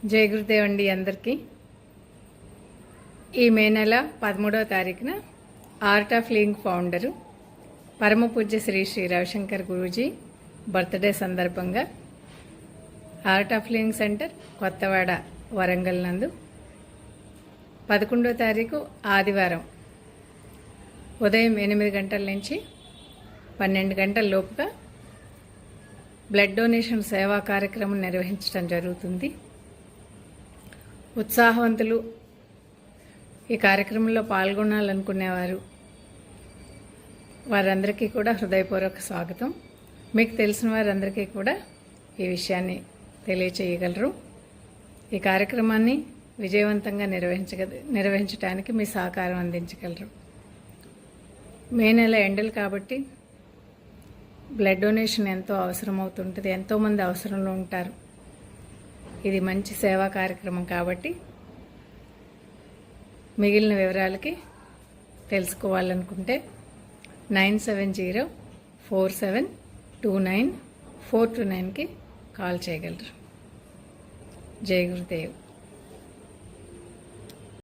జై గురుదేవ్ అండి అందరికీ. ఈ మే నెల 13వ తారీఖున ఆర్ట్ ఆఫ్ లివింగ్ ఫౌండరు పరమ పూజ్య శ్రీ శ్రీ రవిశంకర్ గురూజీ బర్త్డే సందర్భంగా art of living centre Kothawada Warangal నందు 11వ తారీఖు ఆదివారం ఉదయం 8 గంటల నుంచి 12 గంటల లోపుగా బ్లడ్ డొనేషన్ సేవా కార్యక్రమం నిర్వహించడం జరుగుతుంది. ఉత్సాహవంతులు ఈ కార్యక్రమంలో పాల్గొనాలనుకునేవారు వారందరికీ కూడా హృదయపూర్వక స్వాగతం. మీకు తెలిసిన వారందరికీ కూడా ఈ విషయాన్ని తెలియచేయగలరు. ఈ కార్యక్రమాన్ని విజయవంతంగా నిర్వహించడానికి మీ సహకారం అందించగలరు. మే నెల ఎండలు కాబట్టి బ్లడ్ డొనేషన్ ఎంతో అవసరమవుతుంటుంది. ఎంతోమంది అవసరంలో ఉంటారు. ఇది మంచి సేవా కార్యక్రమం కాబట్టి మిగిలిన వివరాలకి తెలుసుకోవాలనుకుంటే 9704729429కి కాల్ చేయగలరు. జై గురుదేవ్.